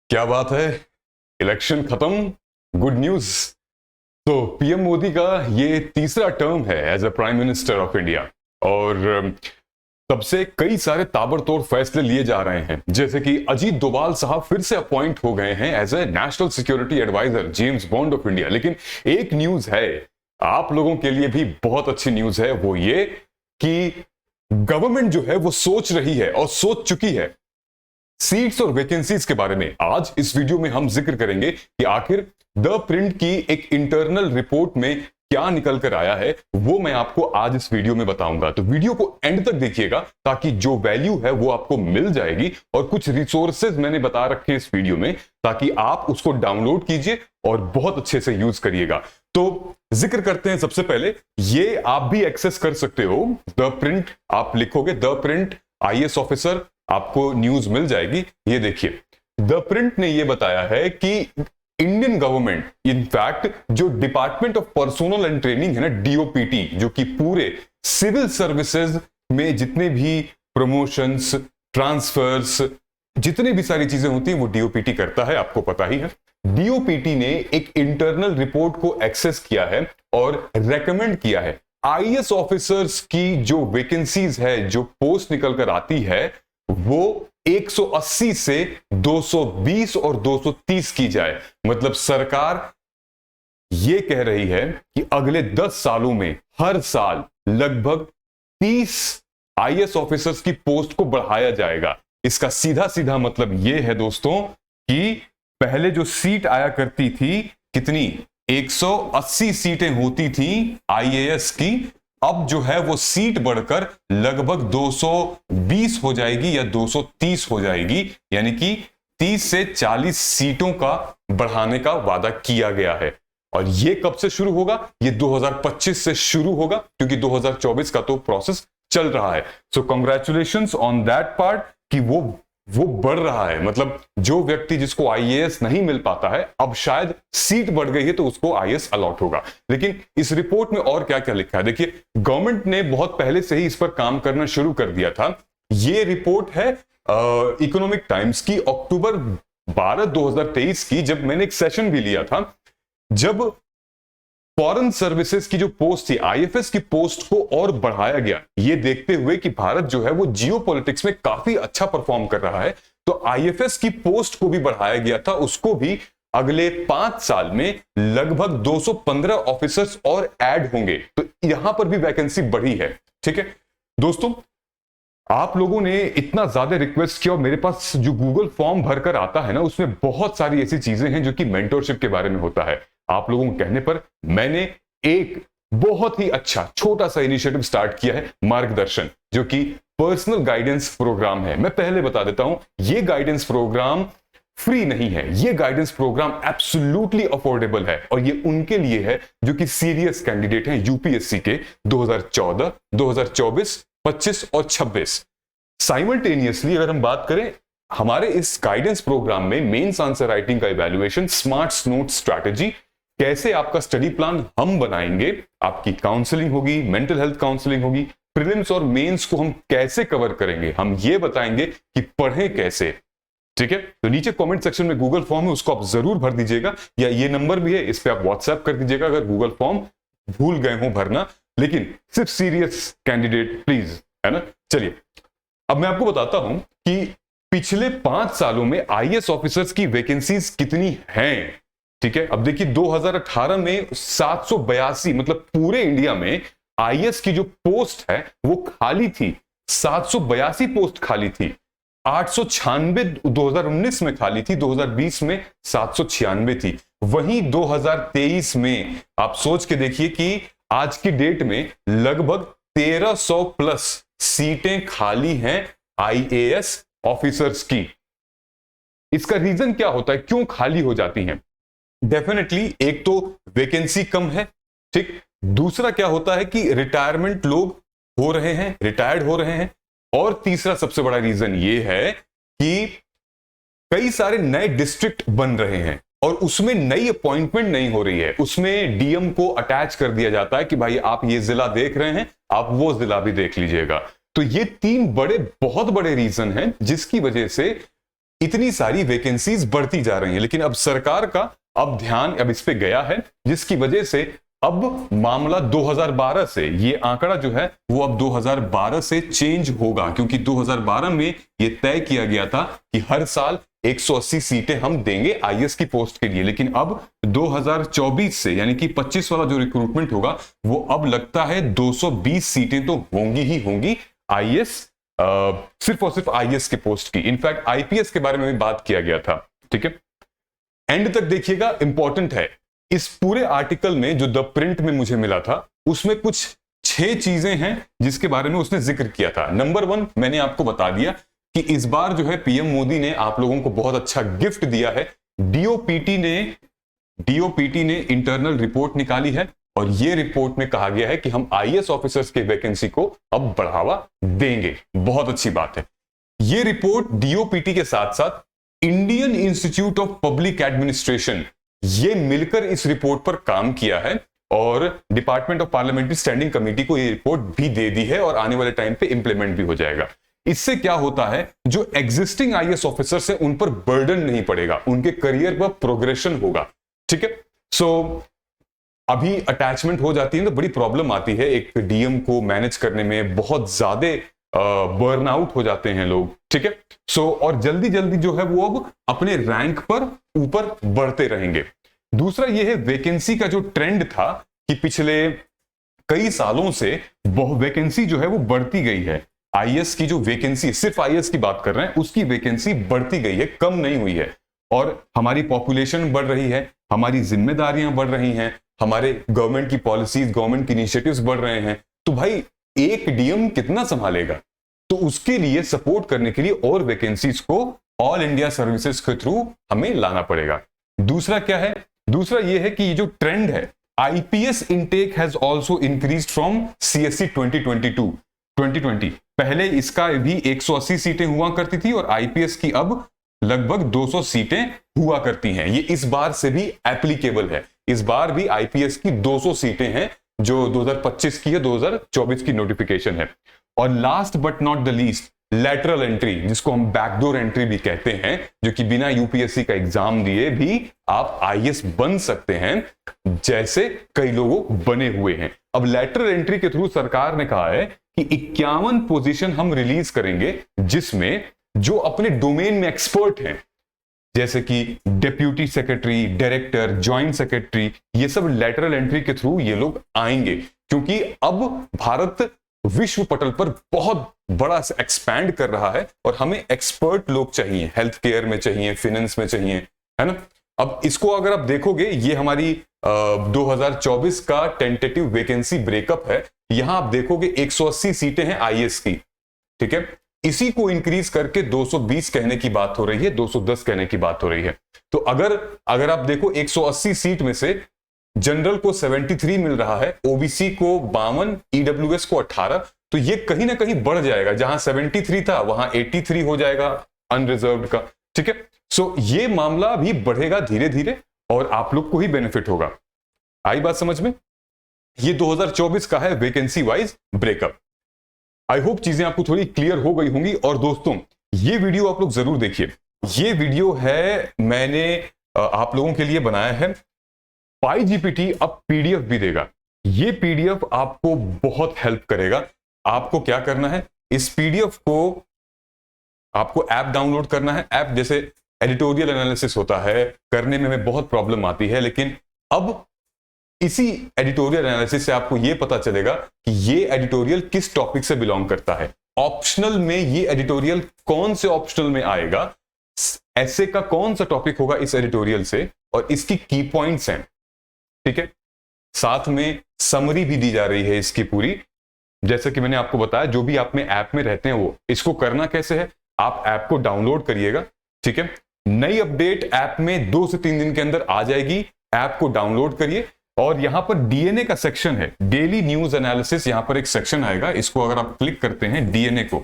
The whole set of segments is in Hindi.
क्या बात है। इलेक्शन खत्म, गुड न्यूज। तो पीएम मोदी का ये तीसरा टर्म है as a prime minister of India और तब से कई सारे ताबड़तोड़ फैसले लिए जा रहे हैं, जैसे कि अजीत डोभाल साहब फिर से अपॉइंट हो गए हैं as a national security adviser, James Bond of India. लेकिन एक न्यूज है, आप लोगों के लिए भी बहुत अच्छी न्यूज है, वो ये कि गवर्नमेंट जो है वो सोच रही है और सोच चुकी है सीट्स और वैकेंसीज के बारे में। आज इस वीडियो में हम जिक्र करेंगे कि आखिर द प्रिंट की एक इंटरनल रिपोर्ट में क्या निकल कर आया है, वो मैं आपको आज इस वीडियो में बताऊंगा। तो वीडियो को एंड तक देखिएगा ताकि जो वैल्यू है वो आपको मिल जाएगी, और कुछ रिसोर्सेज मैंने बता रखे हैं इस वीडियो में ताकि आप उसको डाउनलोड कीजिए और बहुत अच्छे से यूज करिएगा। तो जिक्र करते हैं सबसे पहले, ये आप भी एक्सेस कर सकते हो द प्रिंट। आप लिखोगे द प्रिंट आईएएस ऑफिसर, आपको न्यूज मिल जाएगी। ये देखिए, द प्रिंट ने यह बताया है कि इंडियन गवर्नमेंट, इनफैक्ट जो department of personnel and training है ना, डीओपीटी, जो कि पूरे सिविल सर्विसेज में जितने भी प्रमोशंस, ट्रांसफर्स, जितने भी सारी चीजें होती हैं वो डीओपीटी करता है, आपको पता ही है। डीओपीटी ने एक इंटरनल रिपोर्ट को एक्सेस किया है और रेकमेंड किया है आईएएस ऑफिसर्स की जो वैकेंसीज है, जो पोस्ट निकल कर आती है, वो 180 से 220 और 230 की जाए। मतलब सरकार ये कह रही है कि अगले 10 सालों में हर साल लगभग 30 आईएएस ऑफिसर्स की पोस्ट को बढ़ाया जाएगा। इसका सीधा सीधा मतलब यह है दोस्तों कि पहले जो सीट आया करती थी, कितनी 180 सीटें होती थी आईएएस की, अब जो है वो सीट बढ़कर लगभग 220 हो जाएगी या 230 हो जाएगी। यानी कि 30 से 40 सीटों का बढ़ाने का वादा किया गया है। और ये कब से शुरू होगा? ये 2025 से शुरू होगा, क्योंकि 2024 का तो प्रोसेस चल रहा है। सो कांग्रेचुलेशंस ऑन दैट पार्ट कि वो बढ़ रहा है। मतलब जो व्यक्ति जिसको आईएएस नहीं मिल पाता है, अब शायद सीट बढ़ गई है तो उसको आईएएस अलॉट होगा। लेकिन इस रिपोर्ट में और क्या क्या लिखा है देखिए, गवर्नमेंट ने बहुत पहले से ही इस पर काम करना शुरू कर दिया था। ये रिपोर्ट है इकोनॉमिक टाइम्स की अक्टूबर 12 2023 की, जब मैंने एक सेशन भी लिया था, जब फॉरेन सर्विसेज की जो पोस्ट थी, आईएफएस की पोस्ट को और बढ़ाया गया, ये देखते हुए कि भारत जो है वो जियोपॉलिटिक्स में काफी अच्छा परफॉर्म कर रहा है, तो आईएफएस की पोस्ट को भी बढ़ाया गया था। उसको भी अगले 5 साल में लगभग 215 ऑफिसर्स और ऐड होंगे। तो यहां पर भी वैकेंसी बढ़ी है। ठीक है दोस्तों, आप लोगों ने इतना ज्यादा रिक्वेस्ट किया और मेरे पास जो गूगल फॉर्म भरकर आता है ना, उसमें बहुत सारी ऐसी चीजें हैं जो कि मेंटरशिप के बारे में होता है। आप लोगों के कहने पर मैंने एक बहुत ही अच्छा छोटा सा इनिशिएटिव स्टार्ट किया है, मार्गदर्शन, जो कि पर्सनल गाइडेंस प्रोग्राम है। मैं पहले बता देता हूं, यह गाइडेंस प्रोग्राम फ्री नहीं है, यह गाइडेंस प्रोग्राम एब्सोल्युटली अफोर्डेबल है, और यह उनके लिए है जो कि सीरियस कैंडिडेट हैं यूपीएससी के 2014, 2024, 25 और 26। साइमल्टेनियसली अगर हम बात करें, हमारे इस गाइडेंस प्रोग्राम में मेंस आंसर राइटिंग का इवैल्यूएशन, स्मार्ट नोट स्ट्रैटेजी, कैसे आपका स्टडी प्लान हम बनाएंगे, आपकी काउंसलिंग होगी, मेंटल हेल्थ काउंसलिंग होगी, प्रीलिम्स और मेंस को हम कैसे कवर करेंगे, हम ये बताएंगे कि पढ़ें कैसे। ठीक है, तो नीचे कमेंट सेक्शन में गूगल फॉर्म है, उसको आप जरूर भर दीजिएगा, या ये नंबर भी है, इस पे आप व्हाट्सएप कर दीजिएगा अगर गूगल फॉर्म भूल गए हो भरना। लेकिन सिर्फ सीरियस कैंडिडेट प्लीज, है ना। चलिए अब मैं आपको बताता हूं कि पिछले 5 सालों में आईएएस ऑफिसर्स की वैकेंसीज कितनी हैं। ठीक है, अब देखिए 2018 में 782, मतलब पूरे इंडिया में आईएएस की जो पोस्ट है वो खाली थी, 782 पोस्ट खाली थी। 896 2019 में खाली थी, 2020 में 796 थी। वहीं 2023 में आप सोच के देखिए कि आज की डेट में लगभग 1300 प्लस सीटें खाली हैं आईएएस ऑफिसर्स की। इसका रीजन क्या होता है, क्यों खाली हो जाती हैं? डेफिनेटली एक तो वैकेंसी कम है, ठीक। दूसरा क्या होता है कि रिटायरमेंट लोग हो रहे हैं, रिटायर्ड हो रहे हैं। और तीसरा सबसे बड़ा रीजन ये है कि कई सारे नए डिस्ट्रिक्ट बन रहे हैं और उसमें नई अपॉइंटमेंट नहीं हो रही है, उसमें डीएम को अटैच कर दिया जाता है कि भाई आप ये जिला देख रहे हैं, आप वो जिला भी देख लीजिएगा। तो ये 3 बहुत बड़े रीजन हैं जिसकी वजह से इतनी सारी वैकेंसीज बढ़ती जा रही हैं, लेकिन अब सरकार का अब ध्यान अब इस पे गया है, जिसकी वजह से अब मामला 2012 से, ये आंकड़ा जो है वो अब 2012 से चेंज होगा, क्योंकि 2012 में ये तय किया गया था कि हर साल 180 सीटें हम देंगे आईएएस की पोस्ट के लिए, लेकिन अब 2024 से यानी कि 25 वाला जो रिक्रूटमेंट होगा वो अब लगता है 220 सीटें तो होंगी ही होंगी आईएएस, सिर्फ और सिर्फ आईएएस के पोस्ट की। इनफैक्ट आईपीएस के बारे में भी बात किया गया था। ठीक है, एंड तक देखिएगा, इंपॉर्टेंट है। इस पूरे आर्टिकल में जो द प्रिंट में मुझे मिला था उसमें कुछ 6 चीजें हैं जिसके बारे में उसने जिक्र किया था। नंबर 1 मैंने आपको बता दिया कि इस बार जो है पीएम मोदी ने आप लोगों को बहुत अच्छा गिफ्ट दिया है। डीओपीटी ने इंटरनल रिपोर्ट निकाली है और ये रिपोर्ट में कहा गया है कि हम आईएएस ऑफिसर्स के वैकेंसी को अब बढ़ावा देंगे। बहुत अच्छी बात है। ये रिपोर्ट डीओपीटी के साथ साथ Indian institute of public administration, ये मिलकर इस रिपोर्ट पर काम किया है और department of parliamentary standing committee को ये रिपोर्ट भी दे दी है और आने वाले टाइम पे इंप्लीमेंट भी हो जाएगा। इससे क्या होता है, जो एग्जिस्टिंग आईएएस ऑफिसर्स हैं उन पर बर्डन नहीं पड़ेगा, उनके करियर पर प्रोग्रेशन होगा। ठीक है, सो अभी अटैचमेंट हो जाती है तो बड़ी प्रॉब्लम आती है, एक डीएम को मैनेज करने में बहुत ज्यादा बर्नआउट हो जाते हैं लोग। ठीक है, सो और जल्दी जल्दी जो है वो अब अपने रैंक पर ऊपर बढ़ते रहेंगे। दूसरा ये है वैकेंसी का जो ट्रेंड था कि पिछले कई सालों से वैकेंसी जो है वो बढ़ती गई है। आईएएस की जो वैकेंसी, सिर्फ आईएएस की बात कर रहे हैं, उसकी वैकेंसी बढ़ती गई है, कम नहीं हुई है। और हमारी पॉपुलेशन बढ़ रही है, हमारी जिम्मेदारियां बढ़ रही हैं, हमारे गवर्नमेंट की पॉलिसीज, गवर्नमेंट की इनिशिएटिव्स बढ़ रहे हैं, तो भाई एक डीएम कितना संभालेगा? तो उसके लिए सपोर्ट करने के लिए और वैकेंसीज को ऑल इंडिया सर्विसेज के थ्रू हमें लाना पड़ेगा। दूसरा क्या है? दूसरा यह है कि ये जो ट्रेंड है, IPS intake has also increased from CSC 2020। पहले इसका भी 180 सीटें हुआ करती थी और आईपीएस की अब लगभग 200 सीटें हुआ करती हैं। ये इस बार से भी एप्लीकेबल है। इस बार भी आईपीएस की 200 सीटें हैं जो 2025 की है, 2024 की नोटिफिकेशन है। और last but not the least, lateral entry, जिसको हम बैकडोर एंट्री भी कहते हैं, जो कि बिना यूपीएससी का एग्जाम दिए भी आप आईएएस बन सकते हैं, जैसे कई लोग बने हुए हैं। अब लैटरल एंट्री के थ्रू सरकार ने कहा है कि 51 पोजीशन हम रिलीज करेंगे, जिसमें जो अपने डोमेन में एक्सपर्ट हैं, जैसे कि deputy secretary, director, joint secretary, ये सब लैटरल एंट्री के थ्रू ये लोग आएंगे, क्योंकि अब भारत विश्व पटल पर बहुत बड़ा से एक्सपैंड कर रहा है और हमें एक्सपर्ट लोग चाहिए, हेल्थ केयर में चाहिए, फाइनेंस में चाहिए, है ना। अब इसको अगर आप देखोगे, ये हमारी 2024 का टेंटेटिव वैकेंसी ब्रेकअप है। यहां आप देखोगे 180 सीटें हैं आईएएस की, ठीक है। इसी को इंक्रीज करके 220 कहने की बात हो रही है, 210 कहने की बात हो रही है। तो अगर आप देखो 180 सीट में से जनरल को 73 मिल रहा है, ओबीसी को 52, ईडब्ल्यूएस को 18, तो ये कहीं ना कहीं बढ़ जाएगा। जहां 73 था वहां 83 हो जाएगा अनरिजर्व्ड का, ठीक है। सो ये मामला भी बढ़ेगा धीरे धीरे और आप लोग को ही बेनिफिट होगा। आई बात समझ में? ये 2024 का है vacancy wise breakup. I hope चीजें आपको थोड़ी क्लियर हो गई होंगी। और दोस्तों, ये वीडियो आप लोग जरूर देखिए। ये वीडियो है मैंने आप लोगों के लिए बनाया है। PyGPT अब पीडीएफ भी देगा। ये पीडीएफ आपको बहुत हेल्प करेगा। आपको क्या करना है, इस पीडीएफ को आपको ऐप डाउनलोड करना है। ऐप जैसे एडिटोरियल एनालिसिस होता है, करने में हमें बहुत प्रॉब्लम आती है, लेकिन अब इसी एडिटोरियल एनालिसिस से आपको यह पता चलेगा कि ये एडिटोरियल किस टॉपिक से बिलोंग करता है। ऑप्शनल में ये एडिटोरियल कौन से ऑप्शनल में आएगा, ऐसे का कौन सा टॉपिक होगा इस एडिटोरियल से, और इसकी की पॉइंट्स हैं, ठीक है। साथ में समरी भी दी जा रही है इसकी पूरी। जैसे कि मैंने आपको बताया, जो भी आप में ऐप में रहते हैं वो, इसको करना कैसे है, आप ऐप को डाउनलोड करिएगा, ठीक है। नई अपडेट ऐप में 2 से 3 दिन के अंदर आ जाएगी। ऐप को डाउनलोड करिए और यहां पर डीएनए का सेक्शन है, डेली न्यूज एनालिसिस, यहां पर एक सेक्शन आएगा। इसको अगर आप क्लिक करते हैं, डीएनए को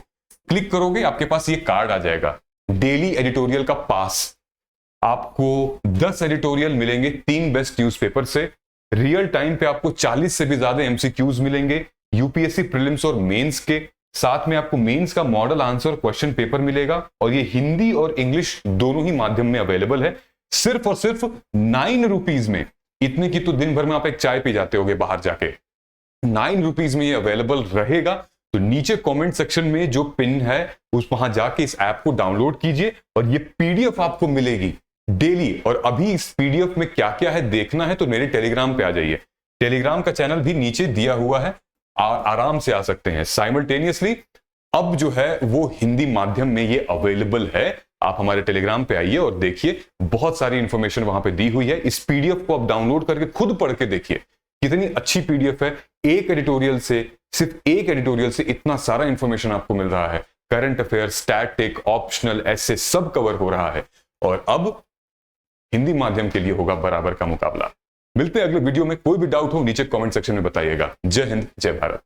क्लिक करोगे, आपके पास ये कार्ड आ जाएगा, डेली एडिटोरियल का पास। आपको 10 एडिटोरियल मिलेंगे 3 बेस्ट न्यूज़पेपर से। रियल टाइम पे आपको 40 से भी ज्यादा एमसीक्यूज मिलेंगे, यूपीएससी प्रीलिम्स और मेंस के, साथ में आपको मेंस का मॉडल आंसर क्वेश्चन पेपर मिलेगा और ये हिंदी और इंग्लिश दोनों ही माध्यम में अवेलेबल है, सिर्फ और सिर्फ 9 रुपीज में। इतने की तो दिन भर में आप एक चाय पी जाते होगे बाहर जाके। 9 रुपीज में ये अवेलेबल रहेगा। तो नीचे कमेंट सेक्शन में जो पिन है उस वहां जाके इस ऐप को डाउनलोड कीजिए और ये पीडीएफ आपको मिलेगी डेली। और अभी इस पीडीएफ में क्या क्या है देखना है तो मेरे टेलीग्राम पे आ जाइए। टेलीग्राम का चैनल भी नीचे दिया हुआ है, आराम से आ सकते हैं साइमल्टेनियसली। अब जो है वो हिंदी माध्यम में ये अवेलेबल है। आप हमारे टेलीग्राम पे आइए और देखिए, बहुत सारी इंफॉर्मेशन वहां पे दी हुई है। इस पीडीएफ को आप डाउनलोड करके खुद पढ़ के देखिए, कितनी अच्छी पीडीएफ है। एक एडिटोरियल से, सिर्फ एक एडिटोरियल से इतना सारा इंफॉर्मेशन आपको मिल रहा है। करंट अफेयर, स्टैटिक, ऑप्शनल, ऐसे सब कवर हो रहा है। और अब हिंदी माध्यम के लिए होगा बराबर का मुकाबला। मिलते हैं अगले वीडियो में। कोई भी डाउट हो नीचे कमेंट सेक्शन में बताइएगा। जय हिंद, जय भारत।